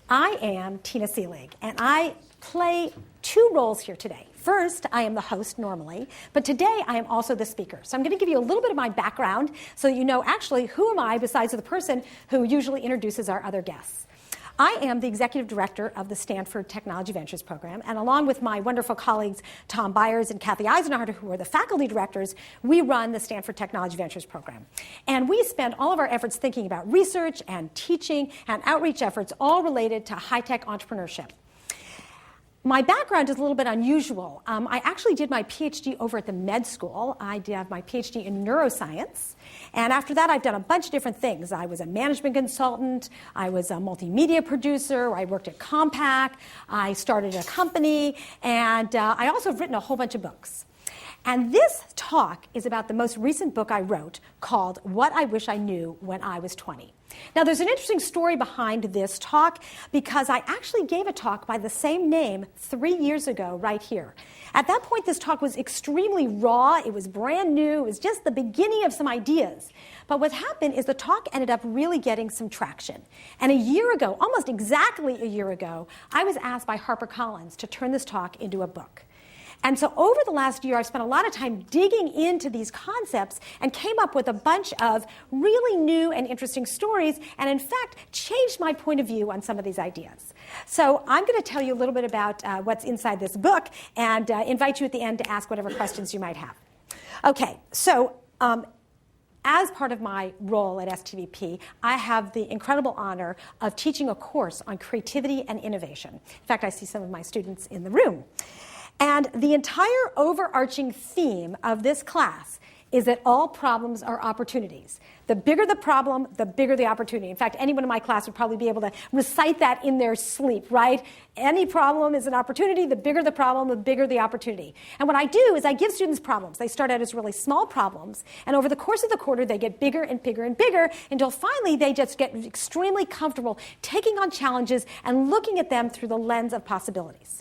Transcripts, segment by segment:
I am Tina Seelig, and I play two roles here today. First, I am the host normally, but today I am also the speaker. So I'm going to give you a little bit of my background so that you know actually who am I besides the person who usually introduces our other guests. I am the executive director of the Stanford Technology Ventures program, and along with my wonderful colleagues Tom Byers and Kathy Eisenhardt, who are the faculty directors, we run the Stanford Technology Ventures program. And we spend all of our efforts thinking about research and teaching and outreach efforts all related to high-tech entrepreneurship. My background is a little bit unusual. I actually did my PhD over at the med school. I did have my PhD in neuroscience. And after that, I've done a bunch of different things. I was a management consultant. I was a multimedia producer. I worked at Compaq. I started a company. And I also have written a whole bunch of books. And this talk is about the most recent book I wrote called What I Wish I Knew When I Was 20. Now, there's an interesting story behind this talk because I actually gave a talk by the same name 3 years ago right here. At that point, this talk was extremely raw. It was brand new. It was just the beginning of some ideas. But what happened is the talk ended up really getting some traction. And a year ago, almost exactly a year ago, I was asked by HarperCollins to turn this talk into a book. And so over the last year, I've spent a lot of time digging into these concepts and came up with a bunch of really new and interesting stories, and in fact, changed my point of view on some of these ideas. So I'm going to tell you a little bit about what's inside this book and invite you at the end to ask whatever questions you might have. Okay, so as part of my role at STVP, I have the incredible honor of teaching a course on creativity and innovation. In fact, I see some of my students in the room. And the entire overarching theme of this class is that all problems are opportunities. The bigger the problem, the bigger the opportunity. In fact, anyone in my class would probably be able to recite that in their sleep, right? Any problem is an opportunity. The bigger the problem, the bigger the opportunity. And what I do is I give students problems. They start out as really small problems, and over the course of the quarter, they get bigger and bigger and bigger until finally they just get extremely comfortable taking on challenges and looking at them through the lens of possibilities.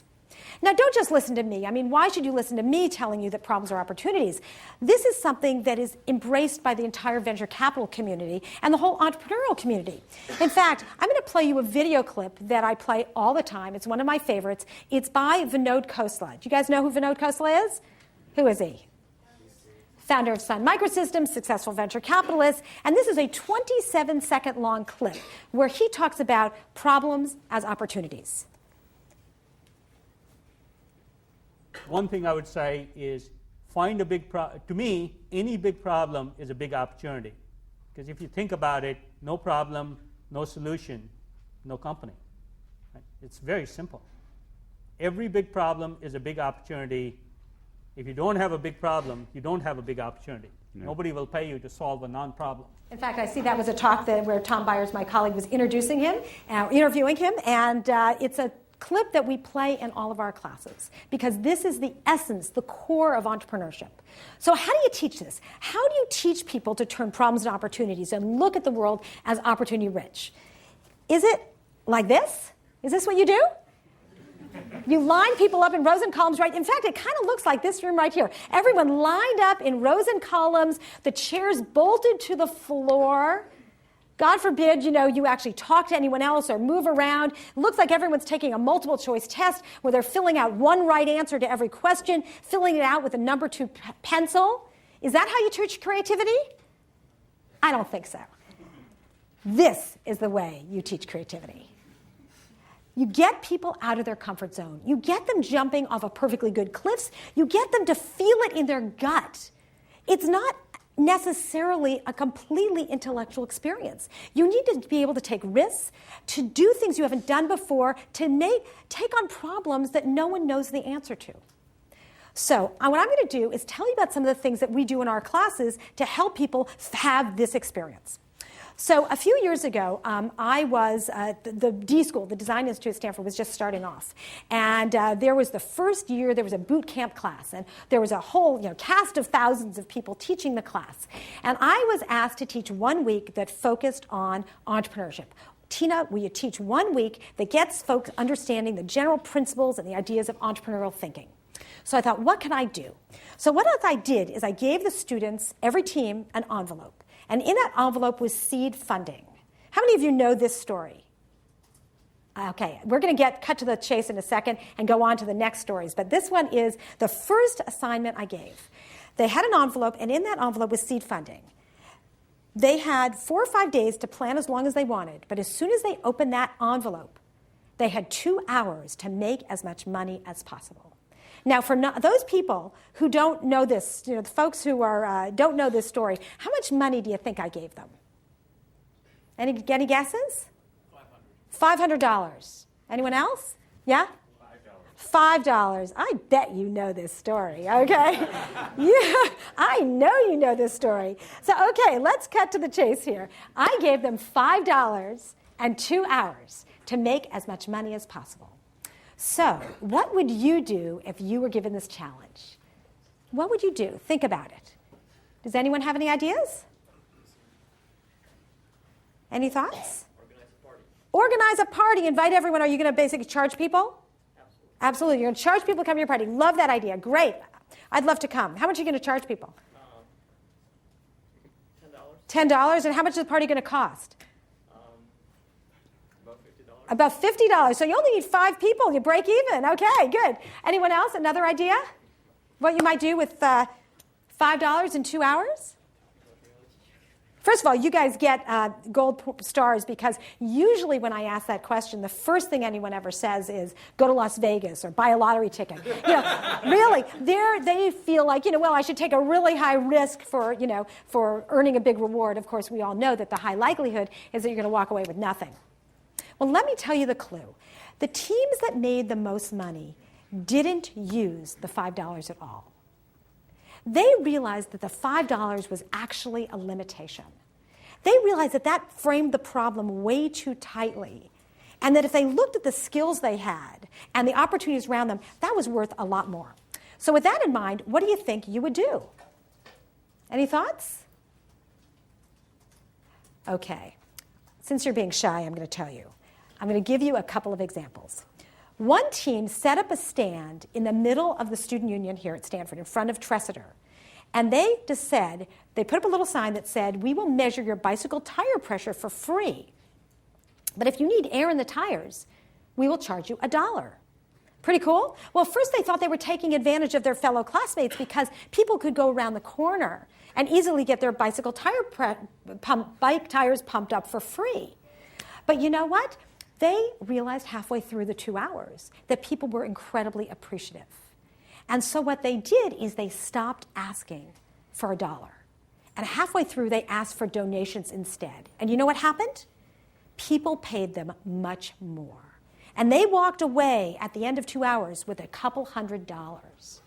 Now, don't just listen to me. I mean, why should you listen to me telling you that problems are opportunities? This is something that is embraced by the entire venture capital community and the whole entrepreneurial community. In fact, I'm going to play you a video clip that I play all the time. It's one of my favorites. It's by Vinod Khosla. Do you guys know who Vinod Khosla is? Who is he? Founder of Sun Microsystems, successful venture capitalist. And this is a 27-second long clip where he talks about problems as opportunities. One thing I would say is find a big problem. To me, any big problem is a big opportunity. Because if you think about it, no problem, no solution, no company. Right? It's very simple. Every big problem is a big opportunity. If you don't have a big problem, you don't have a big opportunity. No. Nobody will pay you to solve a non-problem. In fact, I see that was a talk where Tom Byers, my colleague, was interviewing him, and it's a clip that we play in all of our classes because this is the essence, the core of entrepreneurship. So how do you teach this? How do you teach people to turn problems into opportunities and look at the world as opportunity rich? Is it like this? Is this what you do? You line people up in rows and columns, right? In fact, it kind of looks like this room right here. Everyone lined up in rows and columns, the chairs bolted to the floor. God forbid, you actually talk to anyone else or move around. It looks like everyone's taking a multiple choice test where they're filling out one right answer to every question, filling it out with a number 2 pencil. Is that how you teach creativity? I don't think so. This is the way you teach creativity. You get people out of their comfort zone. You get them jumping off of perfectly good cliffs. You get them to feel it in their gut. It's not necessarily a completely intellectual experience. You need to be able to take risks, to do things you haven't done before, to take on problems that no one knows the answer to. So what I'm going to do is tell you about some of the things that we do in our classes to help people have this experience. So a few years ago, I was the D School, the Design Institute at Stanford, was just starting off. And there was the first year, there was a boot camp class. And there was a whole cast of thousands of people teaching the class. And I was asked to teach 1 week that focused on entrepreneurship. Tina, will you teach 1 week that gets folks understanding the general principles and the ideas of entrepreneurial thinking? So I thought, what can I do? So what I did is I gave the students, every team, an envelope. And in that envelope was seed funding. How many of you know this story? Okay, we're going to cut to the chase in a second and go on to the next stories. But this one is the first assignment I gave. They had an envelope, and in that envelope was seed funding. They had 4 or 5 days to plan as long as they wanted, but as soon as they opened that envelope, they had 2 hours to make as much money as possible. Now, for those people who don't know this, the folks who don't know this story, how much money do you think I gave them? Any guesses? $500. Anyone else? Yeah? $5. I bet you know this story, okay? Yeah, I know you know this story. So, okay, let's cut to the chase here. I gave them $5 and 2 hours to make as much money as possible. So, what would you do if you were given this challenge? What would you do? Think about it. Does anyone have any ideas? Any thoughts? Organize a party, invite everyone. Are you going to basically charge people? Absolutely. You're going to charge people to come to your party. Love that idea. Great. I'd love to come. How much are you going to charge people? $10. $10? And how much is the party going to cost? About $50. So you only need 5 people. You break even. Okay, good. Anyone else? Another idea? What you might do with $5 in 2 hours? First of all, you guys get gold stars because usually when I ask that question, the first thing anyone ever says is go to Las Vegas or buy a lottery ticket. Really, they feel like, well, I should take a really high risk for earning a big reward. Of course, we all know that the high likelihood is that you're going to walk away with nothing. Well, let me tell you the clue. The teams that made the most money didn't use the $5 at all. They realized that the $5 was actually a limitation. They realized that that framed the problem way too tightly, and that if they looked at the skills they had and the opportunities around them, that was worth a lot more. So with that in mind, what do you think you would do? Any thoughts? Okay. Since you're being shy, I'm going to tell you. I'm going to give you a couple of examples. One team set up a stand in the middle of the student union here at Stanford in front of Tressiter. And they put up a little sign that said, we will measure your bicycle tire pressure for free. But if you need air in the tires, we will charge you $1. Pretty cool? Well, first they thought they were taking advantage of their fellow classmates because people could go around the corner and easily get their bicycle bike tires pumped up for free. But you know what? They realized halfway through the 2 hours that people were incredibly appreciative. And so what they did is they stopped asking for $1. And halfway through, they asked for donations instead. And you know what happened? People paid them much more. And they walked away at the end of 2 hours with a couple $100.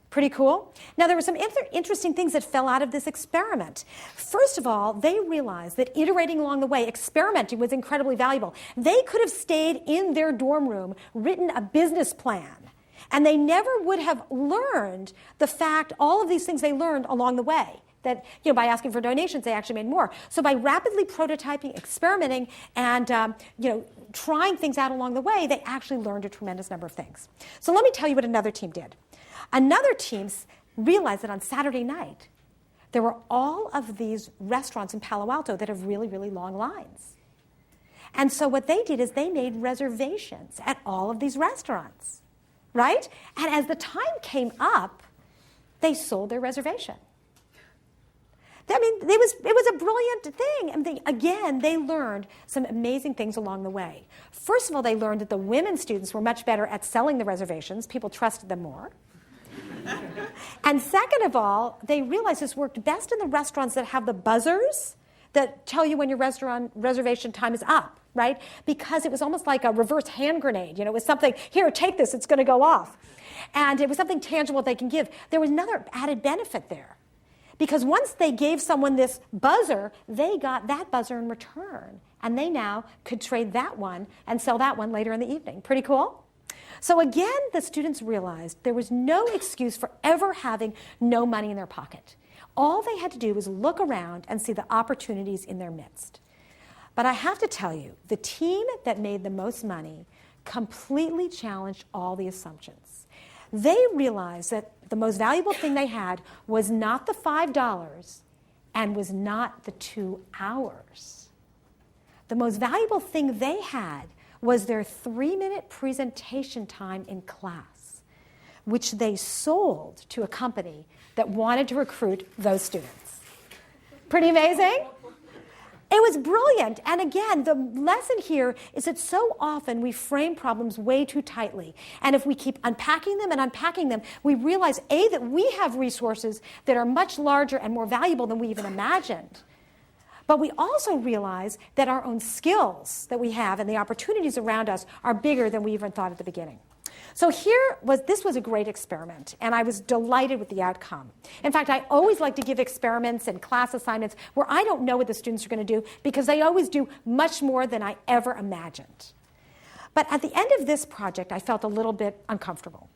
Pretty cool? Now, there were some interesting things that fell out of this experiment. First of all, they realized that iterating along the way, experimenting was incredibly valuable. They could have stayed in their dorm room, written a business plan, and they never would have learned all of these things they learned along the way. That, by asking for donations, they actually made more. So by rapidly prototyping, experimenting, and trying things out along the way, they actually learned a tremendous number of things. So let me tell you what another team did. Another team realized that on Saturday night, there were all of these restaurants in Palo Alto that have really, really long lines. And so what they did is they made reservations at all of these restaurants, right? And as the time came up, they sold their reservation. I mean, it was a brilliant thing. And they learned some amazing things along the way. First of all, they learned that the women students were much better at selling the reservations. People trusted them more. And second of all, they realized this worked best in the restaurants that have the buzzers that tell you when your restaurant reservation time is up, right? Because it was almost like a reverse hand grenade. It was something, here, take this, it's going to go off. And it was something tangible they can give. There was another added benefit there. Because once they gave someone this buzzer, they got that buzzer in return. And they now could trade that one and sell that one later in the evening. Pretty cool? So again, the students realized there was no excuse for ever having no money in their pocket. All they had to do was look around and see the opportunities in their midst. But I have to tell you, the team that made the most money completely challenged all the assumptions. They realized that the most valuable thing they had was not the $5 and was not the 2 hours. The most valuable thing they had was their 3-minute presentation time in class, which they sold to a company that wanted to recruit those students. Pretty amazing? It was brilliant. And again, the lesson here is that so often we frame problems way too tightly. And if we keep unpacking them and unpacking them, we realize, A, that we have resources that are much larger and more valuable than we even imagined. But we also realize that our own skills that we have and the opportunities around us are bigger than we even thought at the beginning. So this was a great experiment, and I was delighted with the outcome. In fact, I always like to give experiments and class assignments where I don't know what the students are going to do, because they always do much more than I ever imagined. But at the end of this project, I felt a little bit uncomfortable.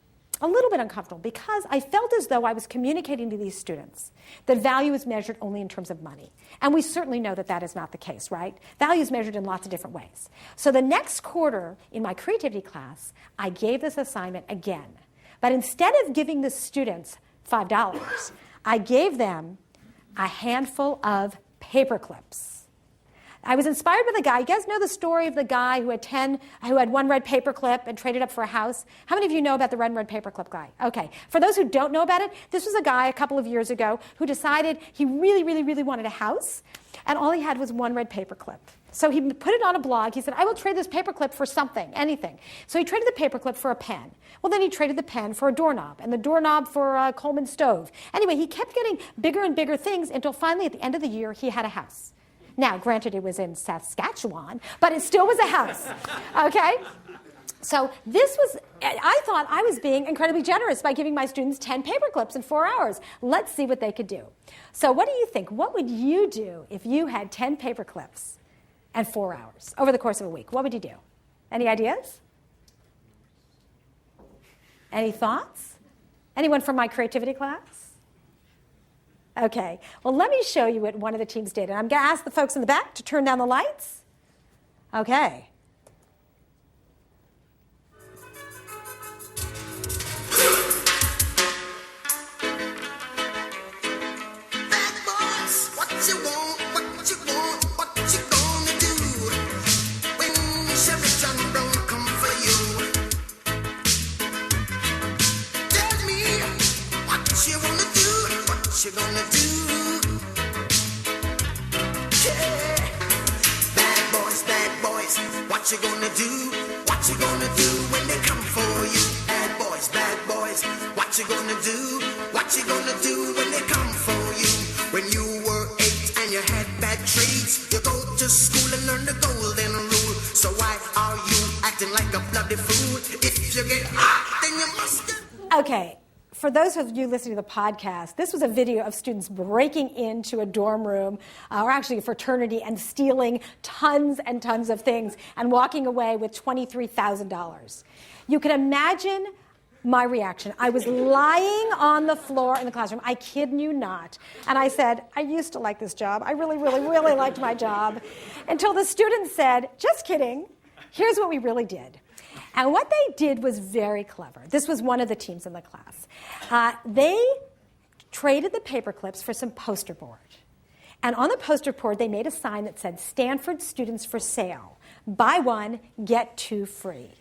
Because I felt as though I was communicating to these students that value is measured only in terms of money. And we certainly know that that is not the case, right? Value is measured in lots of different ways. So the next quarter in my creativity class, I gave this assignment again. But instead of giving the students $5, I gave them a handful of paper clips. I was inspired by the guy. You guys know the story of the guy who had one red paperclip and traded up for a house? How many of you know about the red paperclip guy? Okay. For those who don't know about it, this was a guy a couple of years ago who decided he really, really, really wanted a house, and all he had was one red paperclip. So he put it on a blog. He said, I will trade this paperclip for something, anything. So he traded the paperclip for a pen. Well, then he traded the pen for a doorknob, and the doorknob for a Coleman stove. Anyway, he kept getting bigger and bigger things until finally at the end of the year, he had a house. Now, granted, it was in Saskatchewan, but it still was a house, okay? So I thought I was being incredibly generous by giving my students 10 paperclips in 4 hours. Let's see what they could do. So what do you think? What would you do if you had 10 paperclips and 4 hours over the course of a week? What would you do? Any ideas? Any thoughts? Anyone from my creativity class? Okay, well, let me show you what one of the teams did. And I'm going to ask the folks in the back to turn down the lights. Okay. Bad boys, what you want, what you gonna do when Chevy John Brown come for you? Tell me what you wanna do. What you gonna do? Yeah. Bad boys, what you gonna do? What you gonna do when they come for you? Bad boys, what you gonna do? What you gonna do when they come for you? When you were 8 and you had bad traits, you go to school and learn the golden rule. So why are you acting like a bloody fool? If you get hot, then you must get... Okay. For those of you listening to the podcast, this was a video of students breaking into a dorm room, or actually a fraternity, and stealing tons and tons of things and walking away with $23,000. You can imagine my reaction. I was lying on the floor in the classroom. I kid you not. And I said, I used to like this job. I really, really, really liked my job. Until the students said, just kidding. Here's what we really did. And what they did was very clever. This was one of the teams in the class. They traded the paper clips for some poster board. And on the poster board, they made a sign that said, Stanford students for sale. Buy one, get 2 free.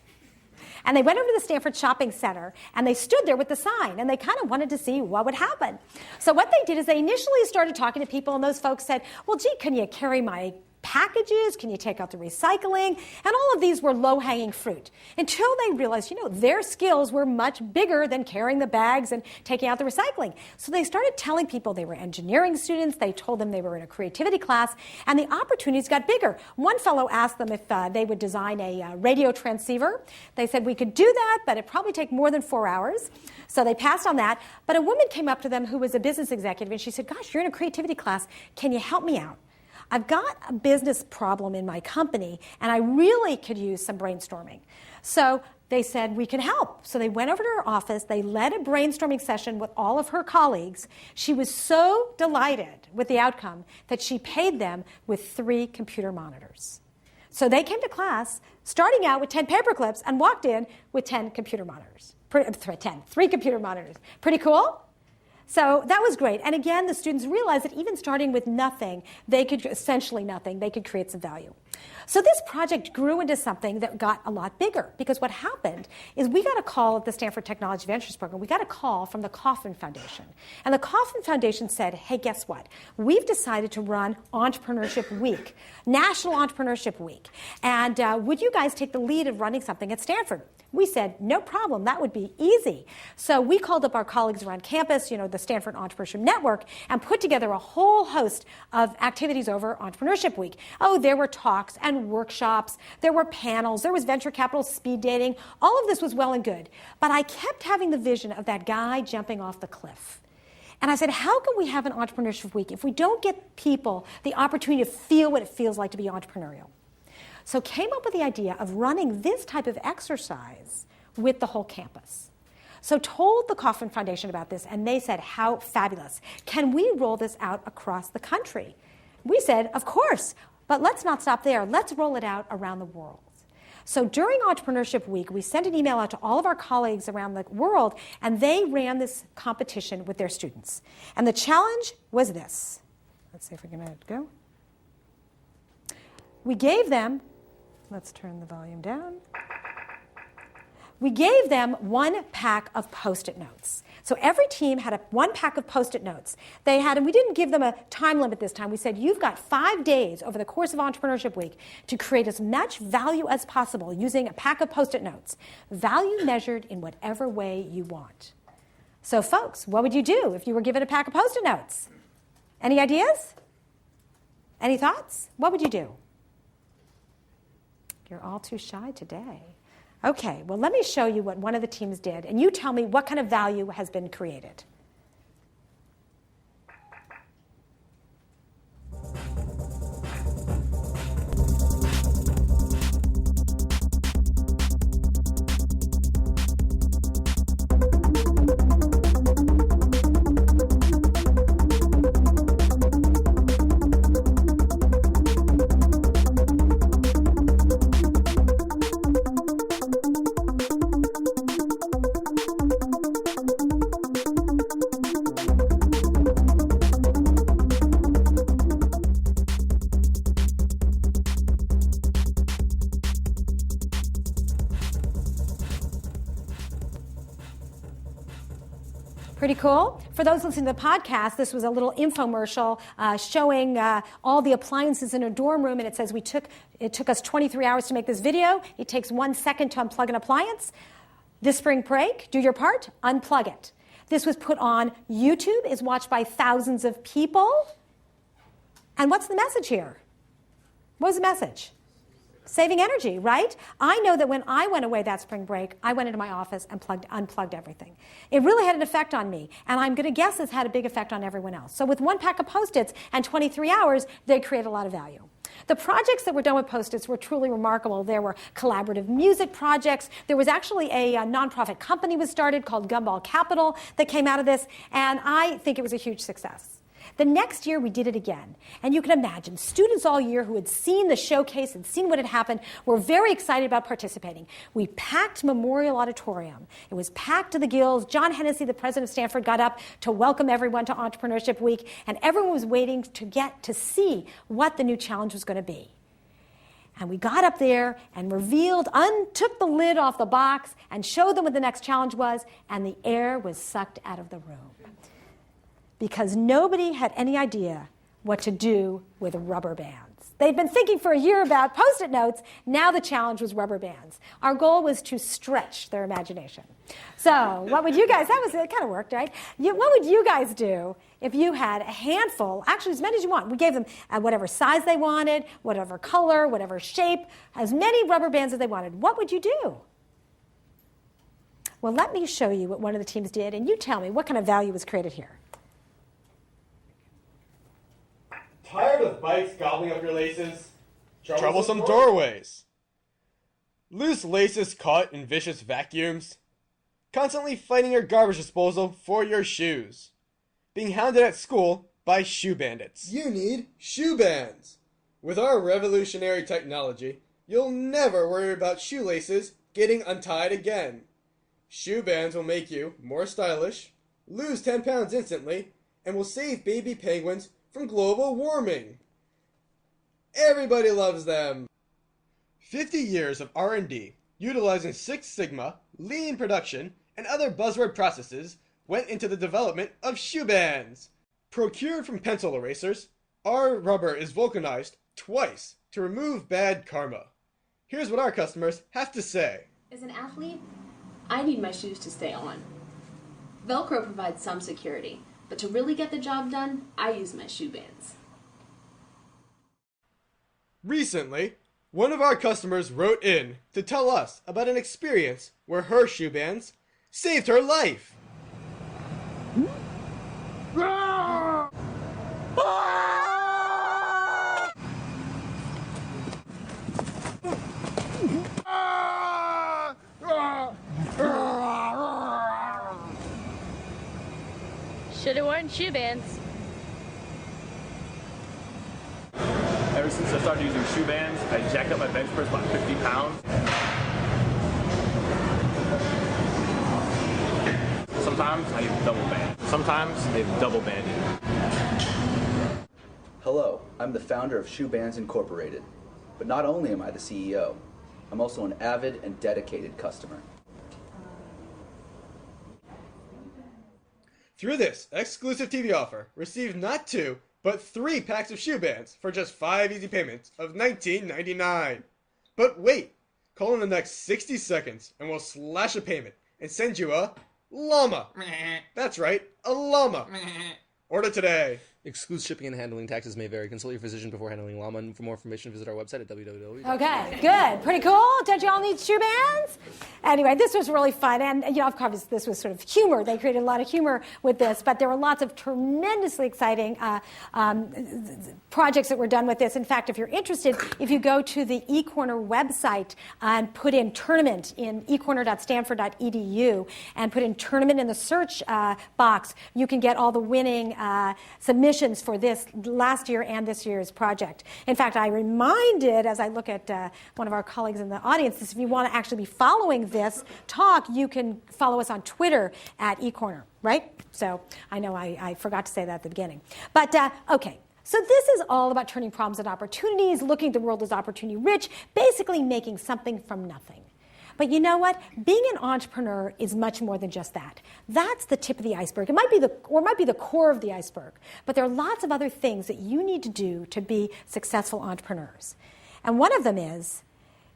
And they went over to the Stanford Shopping Center, and they stood there with the sign, and they kind of wanted to see what would happen. So what they did is they initially started talking to people, and those folks said, well, gee, can you carry my packages? Can you take out the recycling? And all of these were low-hanging fruit until they realized, their skills were much bigger than carrying the bags and taking out the recycling. So they started telling people they were engineering students. They told them they were in a creativity class, and the opportunities got bigger. One fellow asked them if they would design a radio transceiver. They said, we could do that, but it'd probably take more than 4 hours. So they passed on that. But a woman came up to them who was a business executive, and she said, gosh, you're in a creativity class. Can you help me out? I've got a business problem in my company, and I really could use some brainstorming. So they said, we can help. So they went over to her office. They led a brainstorming session with all of her colleagues. She was so delighted with the outcome that she paid them with 3 computer monitors. So they came to class starting out with 10 paper clips and walked in with 10 computer monitors. 3 computer monitors. Pretty cool? So that was great. And again, the students realized that even starting with nothing, they could essentially nothing, they could create some value. So this project grew into something that got a lot bigger, because what happened is we got a call at the Stanford Technology Ventures Program. We got a call from the Kauffman Foundation. And the Kauffman Foundation said, hey, guess what? We've decided to run Entrepreneurship Week, National Entrepreneurship Week. And would you guys take the lead of running something at Stanford? We said, no problem, that would be easy. So we called up our colleagues around campus, the Stanford Entrepreneurship Network, and put together a whole host of activities over Entrepreneurship Week. Oh, there were talks and workshops, there were panels, there was venture capital speed dating. All of this was well and good. But I kept having the vision of that guy jumping off the cliff. And I said, how can we have an Entrepreneurship Week if we don't get people the opportunity to feel what it feels like to be entrepreneurial? So came up with the idea of running this type of exercise with the whole campus. So told the Kauffman Foundation about this, and they said, how fabulous. Can we roll this out across the country? We said, of course, but let's not stop there. Let's roll it out around the world. So during Entrepreneurship Week, we sent an email out to all of our colleagues around the world, and they ran this competition with their students. And the challenge was this. Let's see if we can get it to go. We gave them, let's turn the volume down. We gave them one pack of Post-it notes. So every team had one pack of Post-it notes. They had, and we didn't give them a time limit this time. We said, you've got 5 days over the course of Entrepreneurship Week to create as much value as possible using a pack of Post-it notes. Value measured in whatever way you want. So folks, what would you do if you were given a pack of Post-it notes? Any ideas? Any thoughts? What would you do? You're all too shy today. Okay, well, let me show you what one of the teams did, and you tell me what kind of value has been created. Pretty cool. For those listening to the podcast, this was a little infomercial showing all the appliances in a dorm room, and it says it took us 23 hours to make this video. It takes 1 second to unplug an appliance. This spring break, do your part, unplug it. This was put on YouTube, is watched by thousands of people. And what's the message here? What was the message? Saving energy, right? I know that when I went away that spring break, I went into my office and unplugged everything. It really had an effect on me, and I'm going to guess it's had a big effect on everyone else. So with one pack of Post-its and 23 hours, they create a lot of value. The projects that were done with Post-its were truly remarkable. There were collaborative music projects. There was actually a nonprofit company was started called Gumball Capital that came out of this, and I think it was a huge success. The next year, we did it again. And you can imagine, students all year who had seen the showcase and seen what had happened were very excited about participating. We packed Memorial Auditorium. It was packed to the gills. John Hennessy, the president of Stanford, got up to welcome everyone to Entrepreneurship Week, and everyone was waiting to get to see what the new challenge was going to be. And we got up there and took the lid off the box and showed them what the next challenge was, and the air was sucked out of the room. Because nobody had any idea what to do with rubber bands. They'd been thinking for a year about Post-it notes. Now the challenge was rubber bands. Our goal was to stretch their imagination. So what would you guys, it kind of worked, right? What would you guys do if you had a handful, actually as many as you want? We gave them whatever size they wanted, whatever color, whatever shape, as many rubber bands as they wanted. What would you do? Well, let me show you what one of the teams did, and you tell me what kind of value was created here. Tired of bikes gobbling up your laces? Troublesome doorways. Loose laces caught in vicious vacuums. Constantly fighting your garbage disposal for your shoes. Being hounded at school by shoe bandits. You need shoe bands. With our revolutionary technology, you'll never worry about shoelaces getting untied again. Shoe bands will make you more stylish, lose 10 pounds instantly, and will save baby penguins from global warming. Everybody loves them. 50 years of R&D, utilizing Six Sigma, lean production, and other buzzword processes went into the development of shoe bands. Procured from pencil erasers, our rubber is vulcanized twice to remove bad karma. Here's what our customers have to say. As an athlete, I need my shoes to stay on. Velcro provides some security, but to really get the job done, I use my shoe bands. Recently, one of our customers wrote in to tell us about an experience where her shoe bands saved her life. Should have worn shoe bands. Ever since I started using shoe bands, I jacked up my bench press by 50 pounds. Sometimes I use double band. Sometimes I double banded. Hello, I'm the founder of Shoe Bands Incorporated. But not only am I the CEO, I'm also an avid and dedicated customer. Through this exclusive TV offer, receive not 2, but 3 packs of shoe bands for just 5 easy payments of $19.99. But wait, call in the next 60 seconds and we'll slash a payment and send you a llama. That's right, a llama. Order today. Excludes shipping and handling. Taxes may vary. Consult your physician before handling llama. And for more information, visit our website at www. Okay, good. Pretty cool. Don't you all need shoe bands? Anyway, this was really fun. And, you know, of course, this was sort of humor. They created a lot of humor with this. But there were lots of tremendously exciting projects that were done with this. In fact, if you're interested, if you go to the eCorner website and put in tournament in ecorner.stanford.edu and put in tournament in the search box, you can get all the winning submissions for this last year and this year's project. In fact, I reminded, as I look at one of our colleagues in the audience, if you want to actually be following this talk, you can follow us on Twitter at eCorner, right? So I know I forgot to say that at the beginning. But, okay. So this is all about turning problems into opportunities, looking at the world as opportunity rich, basically making something from nothing. But you know what? Being an entrepreneur is much more than just that. That's the tip of the iceberg. It might be the core of the iceberg. But there are lots of other things that you need to do to be successful entrepreneurs. And one of them is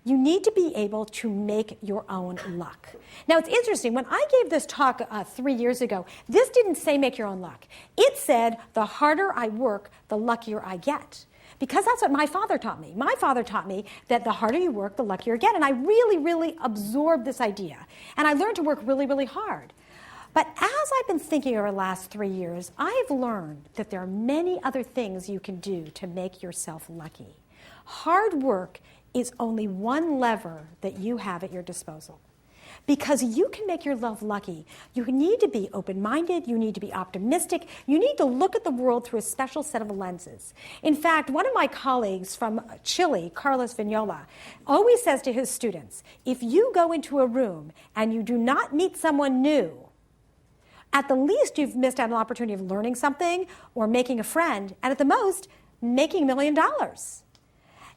you need to be able to make your own luck. Now, it's interesting. When I gave this talk 3 years ago, this didn't say make your own luck. It said the harder I work, the luckier I get. Because that's what my father taught me. My father taught me that the harder you work, the luckier you get. And I really, really absorbed this idea. And I learned to work really, really hard. But as I've been thinking over the last 3 years, I've learned that there are many other things you can do to make yourself lucky. Hard work is only one lever that you have at your disposal. Because you can make yourself lucky, you need to be open-minded, you need to be optimistic, you need to look at the world through a special set of lenses. In fact, one of my colleagues from Chile, Carlos Vignola, always says to his students, if you go into a room and you do not meet someone new, at the least you've missed out on an opportunity of learning something or making a friend, and at the most, making $1 million.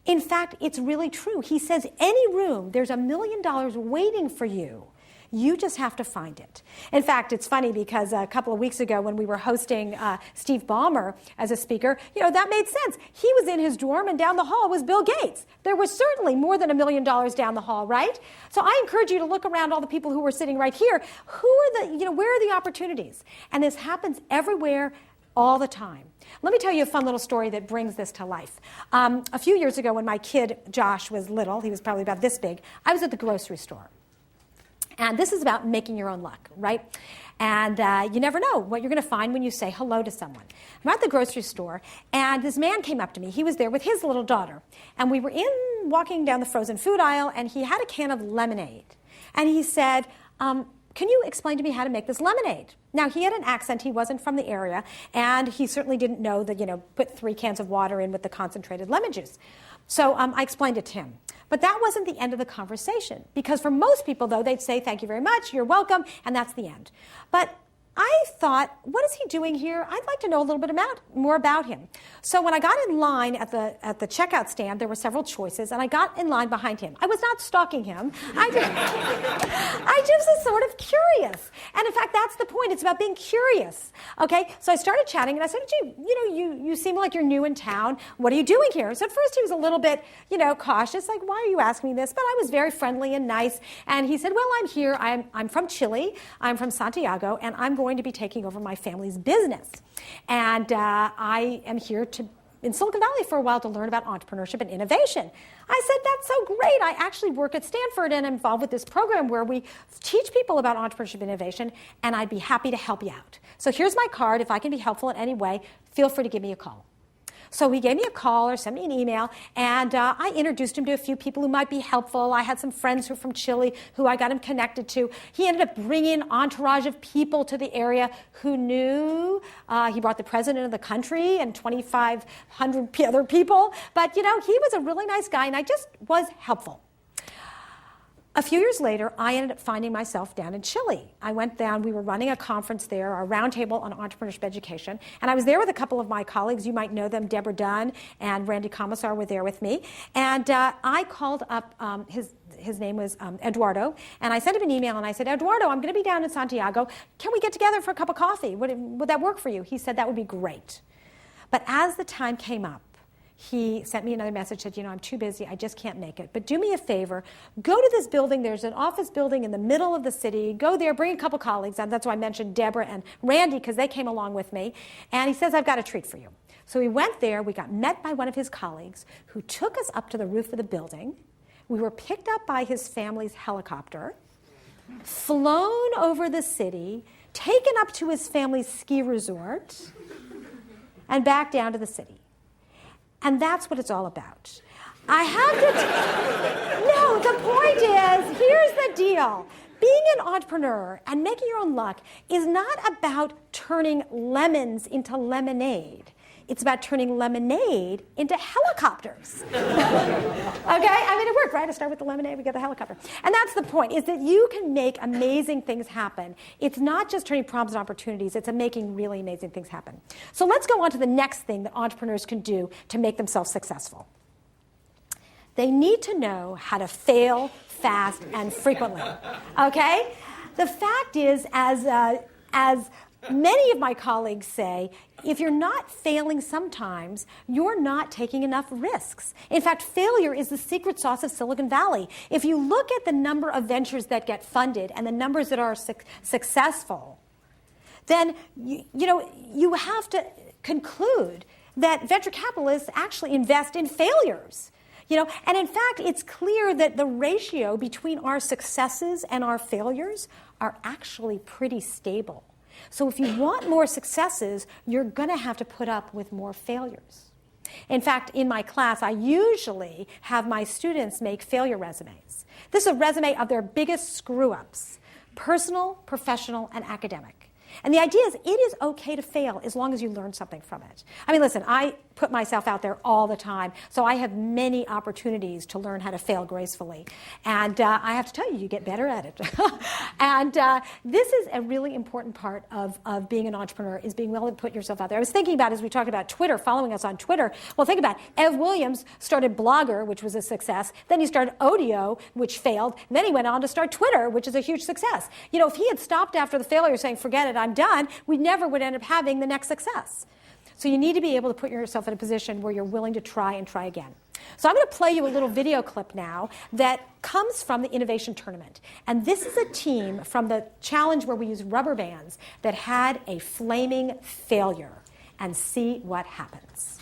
In fact, it's really true. He says, any room, there's $1 million waiting for you. You just have to find it. In fact, it's funny because a couple of weeks ago when we were hosting Steve Ballmer as a speaker, you know, that made sense. He was in his dorm and down the hall was Bill Gates. There was certainly more than $1 million down the hall, right? So I encourage you to look around all the people who were sitting right here. Where are the opportunities? And this happens everywhere, all the time. Let me tell you a fun little story that brings this to life. A few years ago when my kid, Josh, was little, he was probably about this big, I was at the grocery store. And this is about making your own luck, right? And you never know what you're going to find when you say hello to someone. I'm at the grocery store, and this man came up to me. He was there with his little daughter. And we were walking down the frozen food aisle, and he had a can of lemonade. And he said, can you explain to me how to make this lemonade? Now, he had an accent. He wasn't from the area, and he certainly didn't know that, put 3 cans of water in with the concentrated lemon juice. So I explained it to him. But that wasn't the end of the conversation, because for most people, though, they'd say, thank you very much, you're welcome, and that's the end. But I thought, what is he doing here? I'd like to know a little bit more about him. So when I got in line at the checkout stand, there were several choices, and I got in line behind him. I was not stalking him. I just was sort of curious. And in fact, that's the point. It's about being curious. Okay? So I started chatting, and I said, gee, you seem like you're new in town. What are you doing here? So at first he was a little bit, cautious, like, why are you asking me this? But I was very friendly and nice. And he said, well, I'm here. I'm from Chile. I'm from Santiago, and I'm going to be taking over my family's business. And I am here in Silicon Valley for a while to learn about entrepreneurship and innovation. I said, that's so great. I actually work at Stanford and I'm involved with this program where we teach people about entrepreneurship and innovation, and I'd be happy to help you out. So here's my card. If I can be helpful in any way, feel free to give me a call. So he gave me a call or sent me an email, and I introduced him to a few people who might be helpful. I had some friends who were from Chile who I got him connected to. He ended up bringing an entourage of people to the area who knew. He brought the president of the country and 2,500 other people. But, he was a really nice guy, and I just was helpful. A few years later, I ended up finding myself down in Chile. I went down, we were running a conference there, a roundtable on entrepreneurship education, and I was there with a couple of my colleagues. You might know them, Deborah Dunn and Randy Commissar were there with me. And I called up, his name was Eduardo, and I sent him an email and I said, Eduardo, I'm going to be down in Santiago. Can we get together for a cup of coffee? Would that work for you? He said that would be great. But as the time came up, he sent me another message, said, I'm too busy, I just can't make it. But do me a favor, go to this building, there's an office building in the middle of the city, go there, bring a couple colleagues, and that's why I mentioned Deborah and Randy, because they came along with me. And he says, I've got a treat for you. So we went there, we got met by one of his colleagues who took us up to the roof of the building. We were picked up by his family's helicopter, flown over the city, taken up to his family's ski resort, and back down to the city. And that's what it's all about. I have to no, the point is, here's the deal. Being an entrepreneur and making your own luck is not about turning lemons into lemonade. It's about turning lemonade into helicopters. Okay? It worked, right? I start with the lemonade, we get the helicopter. And that's the point, is that you can make amazing things happen. It's not just turning problems into opportunities, it's making really amazing things happen. So let's go on to the next thing that entrepreneurs can do to make themselves successful. They need to know how to fail fast and frequently. Okay? The fact is, as many of my colleagues say, if you're not failing sometimes, you're not taking enough risks. In fact, failure is the secret sauce of Silicon Valley. If you look at the number of ventures that get funded and the numbers that are successful, then you have to conclude that venture capitalists actually invest in failures. And in fact, it's clear that the ratio between our successes and our failures are actually pretty stable. So if you want more successes, you're going to have to put up with more failures. In fact, in my class, I usually have my students make failure resumes. This is a resume of their biggest screw-ups, personal, professional, and academic. And the idea is it is okay to fail as long as you learn something from it. Listen, I put myself out there all the time, so I have many opportunities to learn how to fail gracefully. And I have to tell you, you get better at it. And this is a really important part of being an entrepreneur, is being willing to put yourself out there. I was thinking about, as we talked about Twitter, following us on Twitter, well, think about it. Ev Williams started Blogger, which was a success. Then he started Odeo, which failed. And then he went on to start Twitter, which is a huge success. If he had stopped after the failure saying, forget it, I'm done, we never would end up having the next success. So you need to be able to put yourself in a position where you're willing to try and try again. So I'm going to play you a little video clip now that comes from the Innovation Tournament. And this is a team from the challenge where we used rubber bands that had a flaming failure. And see what happens.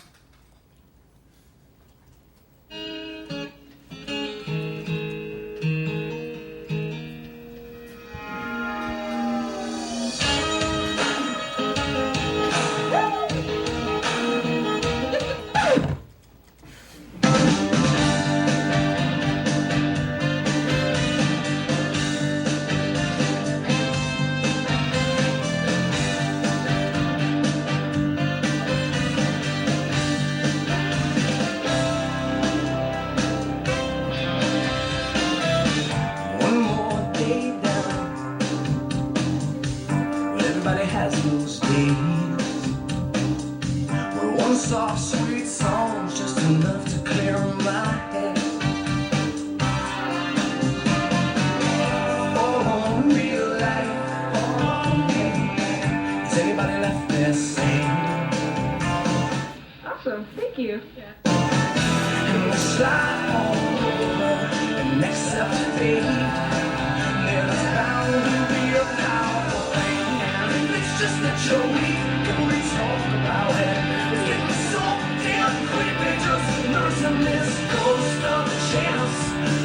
you. And we slide all over and accept fate. There's bound to be a powerful thing. And it's just a joke, can we talk about it? It's getting so damn creepy, just nursing this ghost of a chance.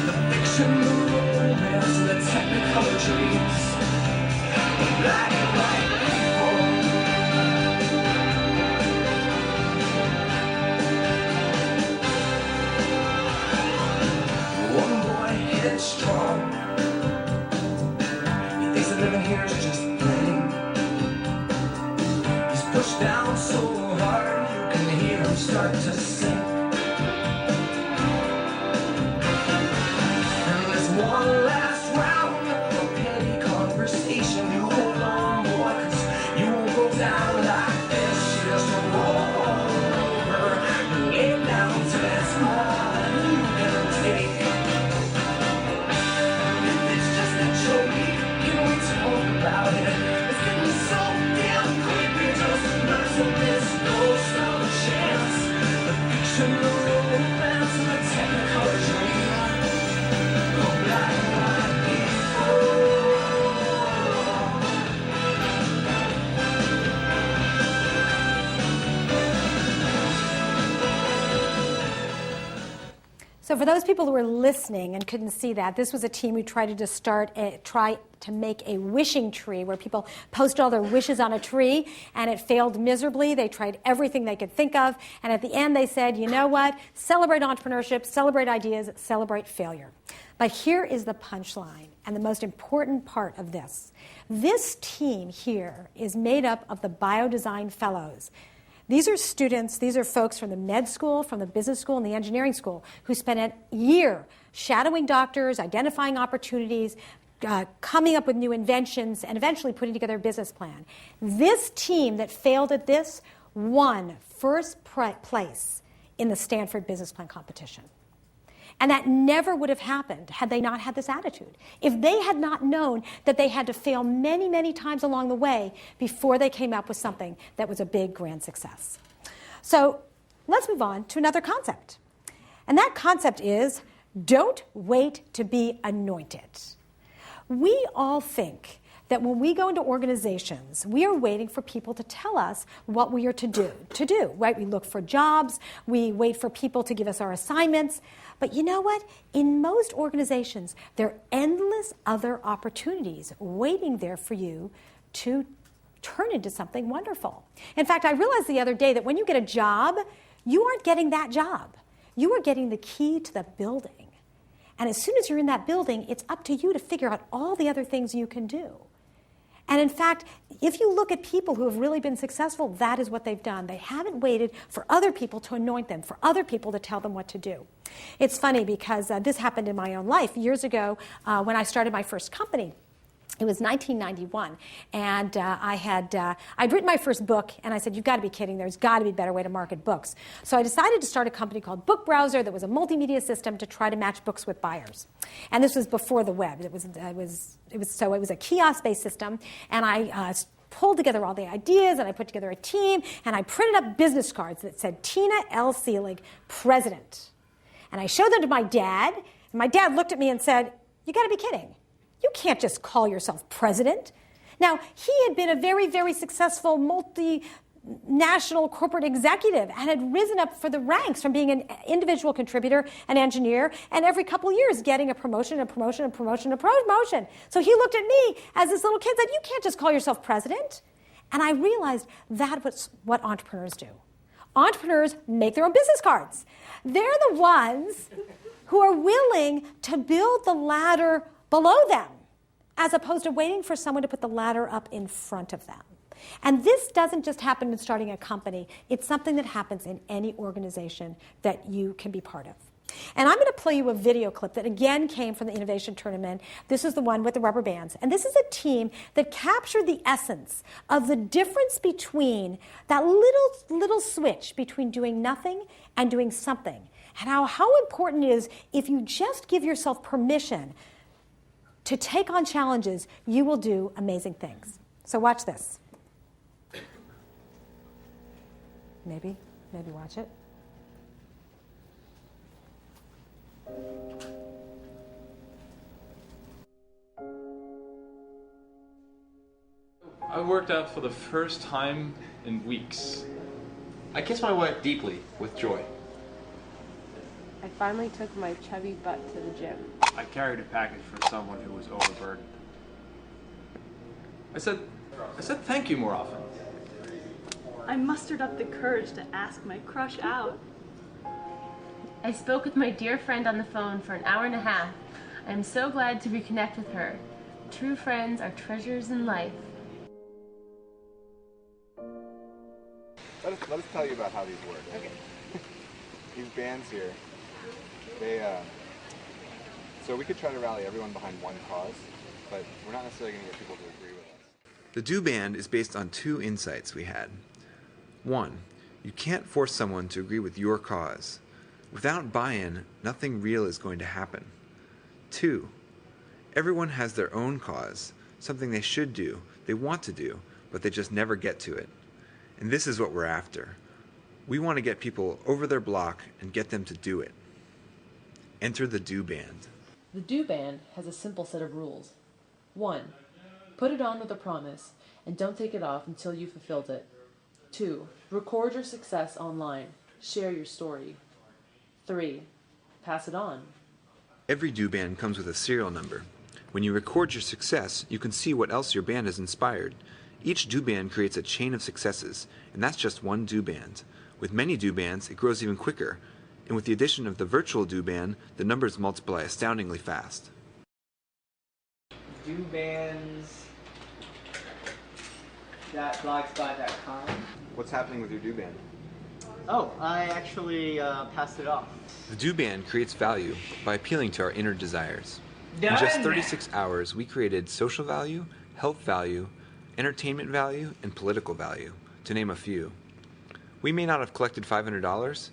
The fiction, the romance, the technicolor dreams. Black and white people. One boy headstrong. He thinks that living here is just playing. He's pushed down so hard you can hear him start to sink. And there's one last round of petty conversation. You hold on, boy, 'cause you won't go down like this. You just roll over, lay down to this more than you can take. It's just a joke, can we talk about it? It's getting so damn creepy, just nursing this ghost of a chance. The fiction, the romance, and the technicolor dream. Oh, black and white people. So for those people who were listening and couldn't see that, this was a team who tried to try to make a wishing tree where people posted all their wishes on a tree, and it failed miserably. They tried everything they could think of, and at the end they said, you know what? Celebrate entrepreneurship, celebrate ideas, celebrate failure. But here is the punchline, and the most important part of this. This team here is made up of the biodesign fellows. These are students, these are folks from the med school, from the business school, and the engineering school who spent a year shadowing doctors, identifying opportunities, coming up with new inventions, and eventually putting together a business plan. This team that failed at this won first place in the Stanford business plan competition. And that never would have happened had they not had this attitude. If they had not known that they had to fail many, many times along the way before they came up with something that was a big, grand success. So let's move on to another concept. And that concept is, don't wait to be anointed. We all think that when we go into organizations, we are waiting for people to tell us what we are to do, right? We look for jobs, we wait for people to give us our assignments. But you know what? In most organizations, there are endless other opportunities waiting there for you to turn into something wonderful. In fact, I realized the other day that when you get a job, you aren't getting that job. You are getting the key to the building. And as soon as you're in that building, it's up to you to figure out all the other things you can do. And in fact, if you look at people who have really been successful, that is what they've done. They haven't waited for other people to anoint them, for other people to tell them what to do. It's funny because this happened in my own life. Years ago, when I started my first company, it was 1991, and I'd written my first book, and I said, you've got to be kidding, there's got to be a better way to market books. So I decided to start a company called Book Browser that was a multimedia system to try to match books with buyers. And this was before the web. It was a kiosk-based system, and I pulled together all the ideas, and I put together a team, and I printed up business cards that said, Tina L. Seelig, President. And I showed them to my dad, and my dad looked at me and said, you got to be kidding. You can't just call yourself president. Now, he had been a very, very successful multinational corporate executive and had risen up for the ranks from being an individual contributor, an engineer, and every couple of years getting a promotion, a promotion, a promotion, a promotion. So he looked at me as this little kid and said, you can't just call yourself president. And I realized that was what entrepreneurs do. Entrepreneurs make their own business cards. They're the ones who are willing to build the ladder below them, as opposed to waiting for someone to put the ladder up in front of them. And this doesn't just happen in starting a company. It's something that happens in any organization that you can be part of. And I'm going to play you a video clip that again came from the Innovation Tournament. This is the one with the rubber bands. And this is a team that captured the essence of the difference between that little switch between doing nothing and doing something. And how important it is if you just give yourself permission to take on challenges, you will do amazing things. So watch this. Maybe watch it. worked out for the first time in weeks. I kissed my wife deeply with joy. I finally took my chubby butt to the gym. I carried a package for someone who was overburdened. I said thank you more often. I mustered up the courage to ask my crush out. I spoke with my dear friend on the phone for an hour and a half. I am so glad to reconnect with her. True friends are treasures in life. Let us tell you about how these work. Okay. These bands here, so we could try to rally everyone behind one cause, but we're not necessarily going to get people to agree with us. The Do Band is based on two insights we had. One, you can't force someone to agree with your cause. Without buy-in, nothing real is going to happen. Two, everyone has their own cause, something they should do, they want to do, but they just never get to it. And this is what we're after. We want to get people over their block and get them to do it. Enter the Do Band. The Do Band has a simple set of rules. 1. Put it on with a promise, and don't take it off until you've fulfilled it. 2. Record your success online. Share your story. 3. Pass it on. Every Do Band comes with a serial number. When you record your success, you can see what else your band has inspired. Each Do Band creates a chain of successes, and that's just one Do Band. With many Do Bands, it grows even quicker. And with the addition of the virtual Do Band, the numbers multiply astoundingly fast. dobands.blogspot.com. What's happening with your Do Band? Oh, I actually passed it off. The Do Band creates value by appealing to our inner desires. Done. In just 36 hours, we created social value, health value, entertainment value, and political value, to name a few. We may not have collected $500,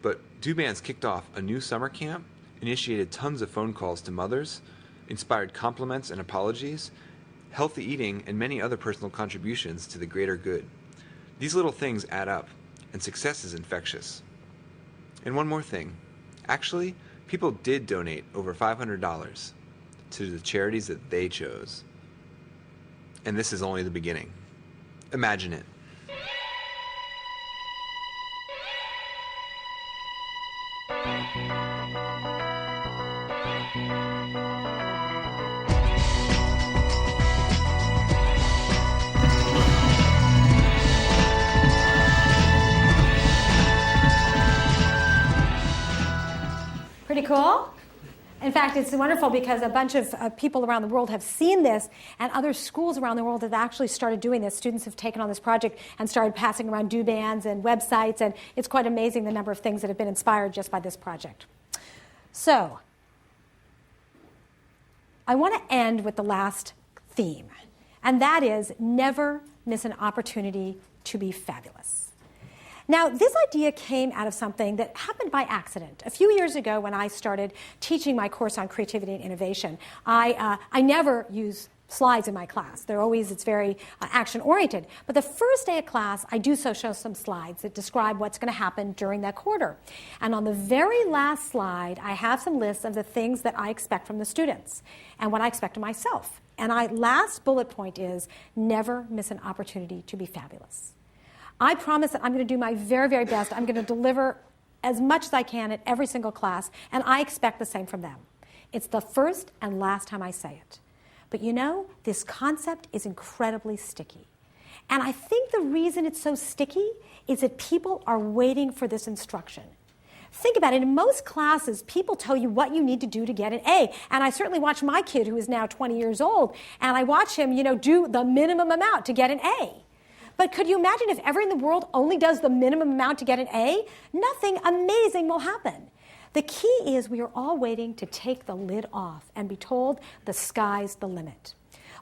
but Do Bands kicked off a new summer camp, initiated tons of phone calls to mothers, inspired compliments and apologies, healthy eating, and many other personal contributions to the greater good. These little things add up, and success is infectious. And one more thing. Actually, people did donate over $500 to the charities that they chose. And this is only the beginning. Imagine it. Pretty cool? In fact, it's wonderful because a bunch of people around the world have seen this, and other schools around the world have actually started doing this. Students have taken on this project and started passing around Do Bands and websites, and it's quite amazing the number of things that have been inspired just by this project. So, I want to end with the last theme, and that is never miss an opportunity to be fabulous. Now, this idea came out of something that happened by accident. A few years ago when I started teaching my course on creativity and innovation, I never use slides in my class. It's very action-oriented. But the first day of class, I do show some slides that describe what's going to happen during that quarter. And on the very last slide, I have some lists of the things that I expect from the students and what I expect of myself. And last bullet point is never miss an opportunity to be fabulous. I promise that I'm going to do my very, very best. I'm going to deliver as much as I can at every single class, and I expect the same from them. It's the first and last time I say it. But you know, this concept is incredibly sticky. And I think the reason it's so sticky is that people are waiting for this instruction. Think about it. In most classes, people tell you what you need to do to get an A. And I certainly watch my kid, who is now 20 years old, and I watch him, do the minimum amount to get an A. But could you imagine if everyone in the world only does the minimum amount to get an A? Nothing amazing will happen. The key is we are all waiting to take the lid off and be told the sky's the limit.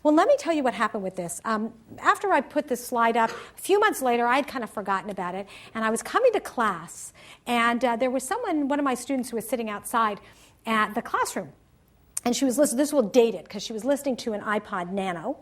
Well, let me tell you what happened with this. After I put this slide up, a few months later, I had kind of forgotten about it, and I was coming to class, and there was one of my students who was sitting outside at the classroom. And she was listening, this will date it, because she was listening to an iPod Nano,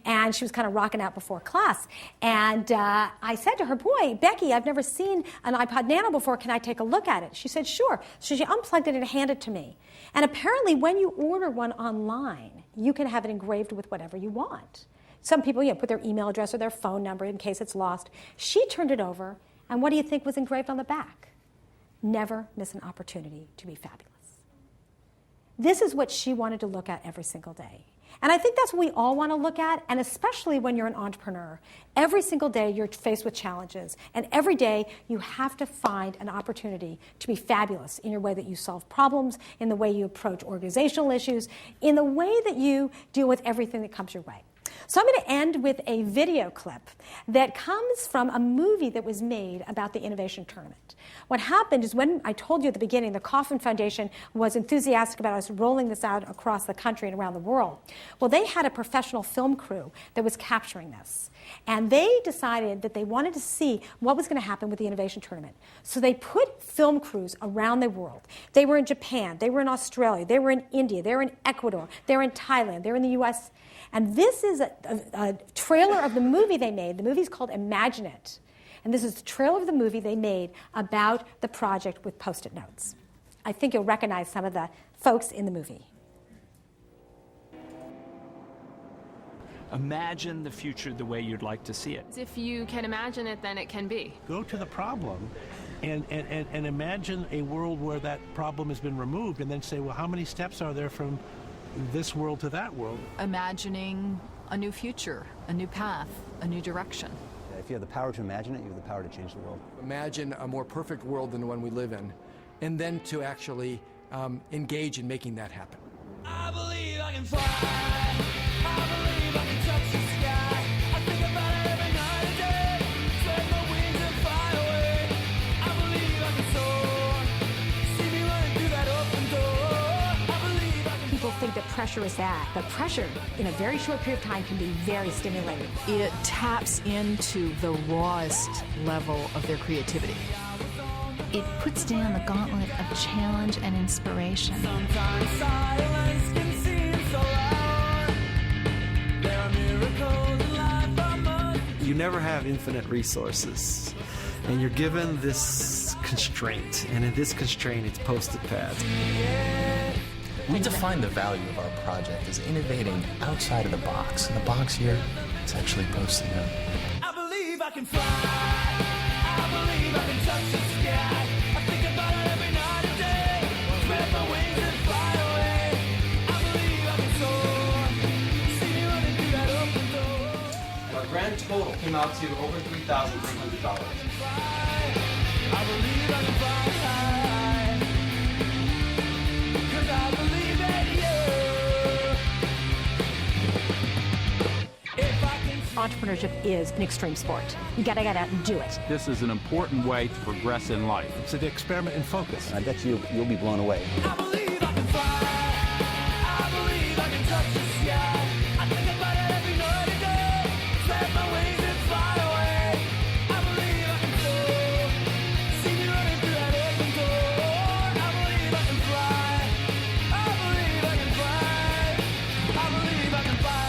and she was kind of rocking out before class. And I said to her, boy, Becky, I've never seen an iPod Nano before. Can I take a look at it? She said, sure. So she unplugged it and handed it to me. And apparently, when you order one online, you can have it engraved with whatever you want. Some people, put their email address or their phone number in case it's lost. She turned it over, and what do you think was engraved on the back? Never miss an opportunity to be fabulous. This is what she wanted to look at every single day. And I think that's what we all want to look at, and especially when you're an entrepreneur. Every single day you're faced with challenges, and every day you have to find an opportunity to be fabulous in your way that you solve problems, in the way you approach organizational issues, in the way that you deal with everything that comes your way. So I'm going to end with a video clip that comes from a movie that was made about the Innovation Tournament. What happened is, when I told you at the beginning, the Kauffman Foundation was enthusiastic about us rolling this out across the country and around the world. Well, they had a professional film crew that was capturing this. And they decided that they wanted to see what was going to happen with the Innovation Tournament. So they put film crews around the world. They were in Japan, they were in Australia, they were in India, they were in Ecuador, they were in Thailand, they were in the US. And this is a trailer of the movie they made. The movie's called Imagine It. And this is the trailer of the movie they made about the project with Post-it notes. I think you'll recognize some of the folks in the movie. Imagine the future the way you'd like to see it. If you can imagine it, then it can be. Go to the problem and imagine a world where that problem has been removed, and then say, well, how many steps are there from this world to that world? Imagining a new future, a new path, a new direction. If you have the power to imagine it, you have the power to change the world. Imagine a more perfect world than the one we live in, and then to actually engage in making that happen. I believe I can fly. I believe I can touch the sky. I think about it every night and day. Spread my wings and fly away. I believe I can soar. See me running through that open door. I believe I can. People think that pressure is that, but pressure in a very short period of time can be very stimulating. It taps into the rawest level of their creativity. It puts down the gauntlet of challenge and inspiration. Sometimes silence can seem so loud. There are miracles in life I must. You never have infinite resources, and you're given this constraint, and in this constraint it's Post-it pads. We define the value of our project as innovating outside of the box. And the box here, it's actually Post-it note. I believe I can fly. I believe I can touch the sky. I think about it every night and day. Spread my wings and fly away. I believe I can soar. See me running through that open door. Our grand total came out to over $3,300. I believe I can fly high. 'Cause I believe that Entrepreneurship is an extreme sport. You gotta get out and do it. This is an important way to progress in life. It's an experiment in focus. I bet you'll be blown away. I believe I can fly. I believe I can touch the sky. I think about it every night and day. Spread my wings and fly away. I believe I can soar. See me running through that open door. I believe I can fly. I believe I can fly. I believe I can fly.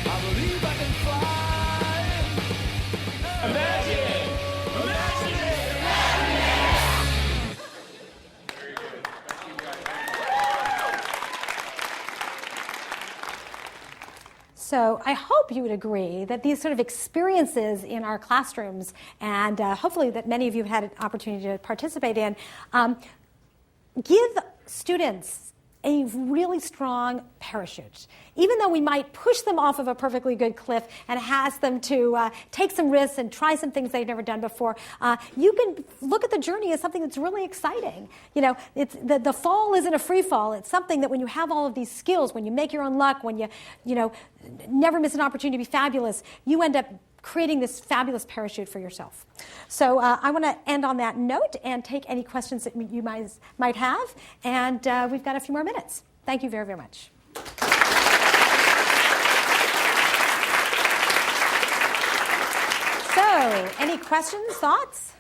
I believe I can fly. Imagine it. Imagine it. Imagine it. So I hope you would agree that these sort of experiences in our classrooms, and hopefully that many of you have had an opportunity to participate in, give students a really strong parachute. Even though we might push them off of a perfectly good cliff and ask them to take some risks and try some things they've never done before, you can look at the journey as something that's really exciting. You know, it's the fall isn't a free fall. It's something that when you have all of these skills, when you make your own luck, when you never miss an opportunity to be fabulous, you end up creating this fabulous parachute for yourself. So I want to end on that note and take any questions that you might have. And we've got a few more minutes. Thank you very, very much. So, any questions, thoughts?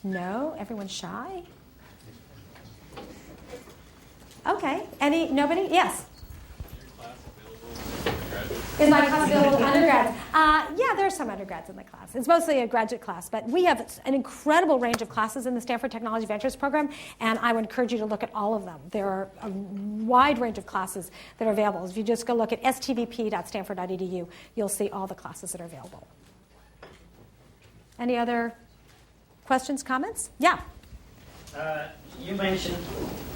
No? Everyone's shy? Okay. Nobody? Yes? Is my class available to undergrads? Yeah, there are some undergrads in the class. It's mostly a graduate class, but we have an incredible range of classes in the Stanford Technology Ventures program, and I would encourage you to look at all of them. There are a wide range of classes that are available. If you just go look at stvp.stanford.edu, you'll see all the classes that are available. Any other questions, comments? Yeah. You mentioned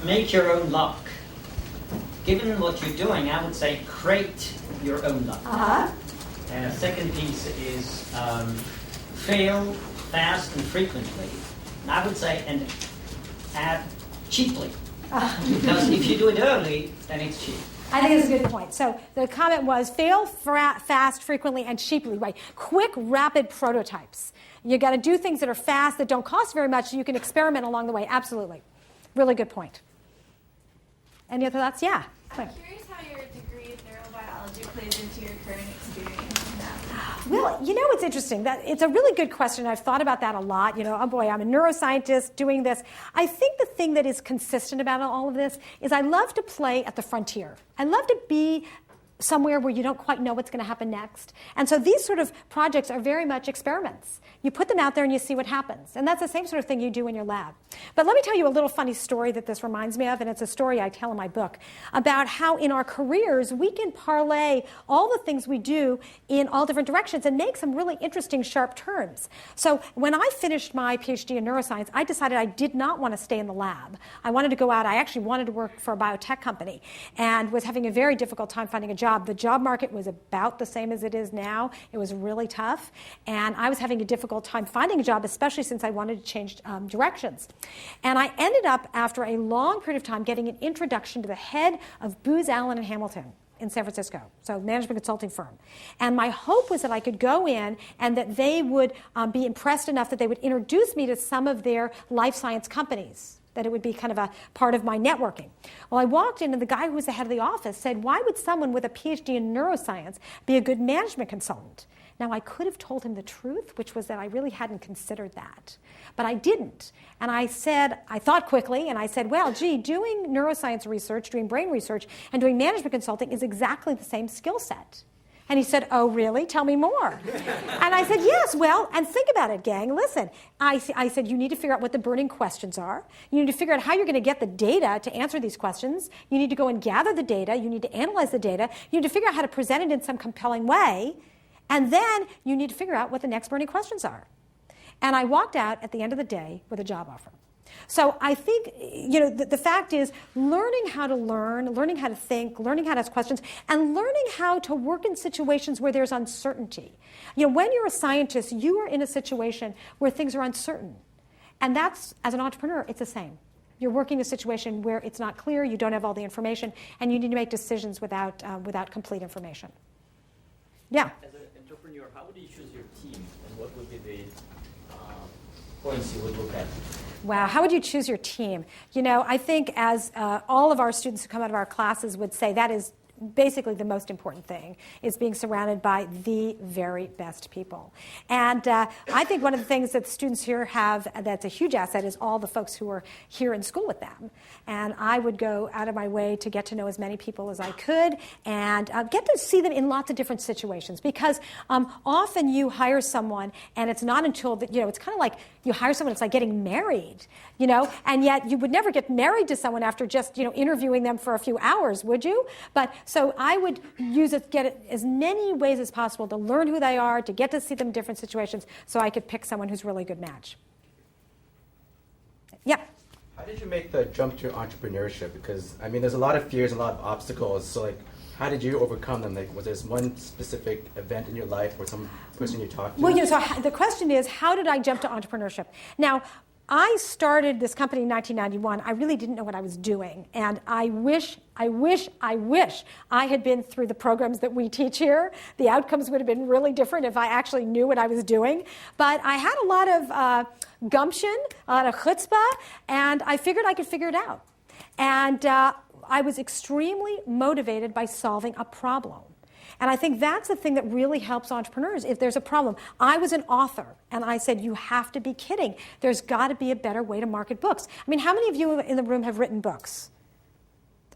make your own luck. Given what you're doing, I would say create your own luck. Uh-huh. And a second piece is fail fast and frequently. And I would say and add cheaply. Because if you do it early, then it's cheap. I think it's a good point. So the comment was fail fast, frequently, and cheaply, right? Quick, rapid prototypes. You got to do things that are fast, that don't cost very much, so you can experiment along the way. Absolutely. Really good point. Any other thoughts? Yeah. I'm curious how your degree in neurobiology plays into your current experience now. Well, you know, it's interesting. It's a really good question. I've thought about that a lot. You know, oh boy, I'm a neuroscientist doing this. I think the thing that is consistent about all of this is I love to play at the frontier. I love to be somewhere where you don't quite know what's going to happen next. And so these sort of projects are very much experiments. You put them out there and you see what happens. And that's the same sort of thing you do in your lab. But let me tell you a little funny story that this reminds me of, and it's a story I tell in my book, about how in our careers we can parlay all the things we do in all different directions and make some really interesting sharp turns. So when I finished my PhD in neuroscience, I decided I did not want to stay in the lab. I wanted to go out. I actually wanted to work for a biotech company and was having a very difficult time finding a job. The job market was about the same as it is now. It was really tough. And I was having a difficult time finding a job, especially since I wanted to change directions. And I ended up, after a long period of time, getting an introduction to the head of Booz Allen and Hamilton in San Francisco, so management consulting firm. And my hope was that I could go in and that they would be impressed enough that they would introduce me to some of their life science companies, that it would be kind of a part of my networking. Well, I walked in, and the guy who was the head of the office said, why would someone with a PhD in neuroscience be a good management consultant? Now, I could have told him the truth, which was that I really hadn't considered that. But I didn't. And I thought quickly, and I said, well, gee, doing neuroscience research, doing brain research, and doing management consulting is exactly the same skill set. And he said, oh, really? Tell me more. And I said, yes, well, and think about it, gang. Listen, I said, you need to figure out what the burning questions are. You need to figure out how you're going to get the data to answer these questions. You need to go and gather the data. You need to analyze the data. You need to figure out how to present it in some compelling way. And then you need to figure out what the next burning questions are. And I walked out at the end of the day with a job offer. So I think, you know, the fact is learning how to learn, learning how to think, learning how to ask questions, and learning how to work in situations where there's uncertainty. You know, when you're a scientist, you are in a situation where things are uncertain. And that's, as an entrepreneur, it's the same. You're working in a situation where it's not clear, you don't have all the information, and you need to make decisions without complete information. Yeah? As an entrepreneur, how would you choose your team, and what would be the points you would look at? Wow, how would you choose your team? You know, I think as all of our students who come out of our classes would say, that is basically the most important thing, is being surrounded by the very best people. And I think one of the things that students here have that's a huge asset is all the folks who are here in school with them. And I would go out of my way to get to know as many people as I could and get to see them in lots of different situations. Because often you hire someone and it's not until, you know, it's kind of like you hire someone, it's like getting married, you know, and yet you would never get married to someone after just, you know, interviewing them for a few hours, would you? But so I would get it as many ways as possible to learn who they are, to get to see them in different situations, so I could pick someone who's really a good match. Yeah. How did you make the jump to entrepreneurship? Because, I mean, there's a lot of fears, a lot of obstacles. So, like, how did you overcome them? Like, was there one specific event in your life or some person you talked to? Well, you know, so the question is, how did I jump to entrepreneurship? Now, I started this company in 1991. I really didn't know what I was doing. And I wish I had been through the programs that we teach here. The outcomes would have been really different if I actually knew what I was doing. But I had a lot of gumption, a lot of chutzpah, and I figured I could figure it out. And I was extremely motivated by solving a problem. And I think that's the thing that really helps entrepreneurs. If there's a problem, I was an author, and I said, you have to be kidding. There's got to be a better way to market books. I mean, how many of you in the room have written books?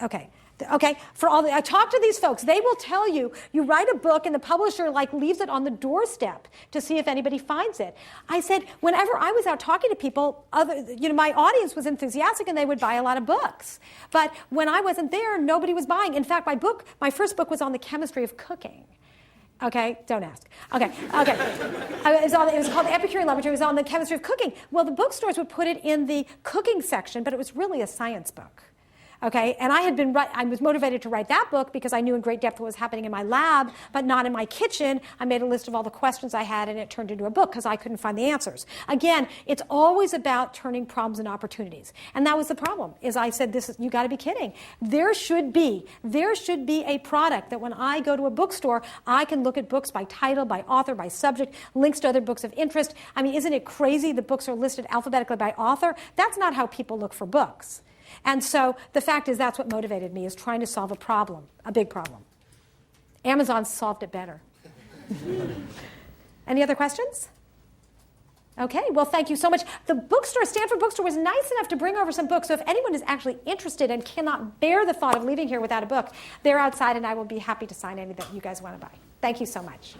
Okay. Okay, I talk to these folks. They will tell you, you write a book and the publisher leaves it on the doorstep to see if anybody finds it. I said, whenever I was out talking to people, my audience was enthusiastic and they would buy a lot of books. But when I wasn't there, nobody was buying. In fact, my first book was on the chemistry of cooking. Okay, don't ask. Okay. It was called The Epicurean Laboratory. It was on the chemistry of cooking. Well, the bookstores would put it in the cooking section, but it was really a science book. Okay, and I was motivated to write that book because I knew in great depth what was happening in my lab, but not in my kitchen. I made a list of all the questions I had, and it turned into a book because I couldn't find the answers. Again, it's always about turning problems into opportunities, and that was the problem. Is I said, you got to be kidding. There should be a product that when I go to a bookstore, I can look at books by title, by author, by subject, links to other books of interest. I mean, isn't it crazy the books are listed alphabetically by author? That's not how people look for books. And so the fact is that's what motivated me, is trying to solve a problem, a big problem. Amazon solved it better. Any other questions? Okay, well, thank you so much. The bookstore, Stanford Bookstore, was nice enough to bring over some books. So if anyone is actually interested and cannot bear the thought of leaving here without a book, they're outside, and I will be happy to sign any that you guys want to buy. Thank you so much.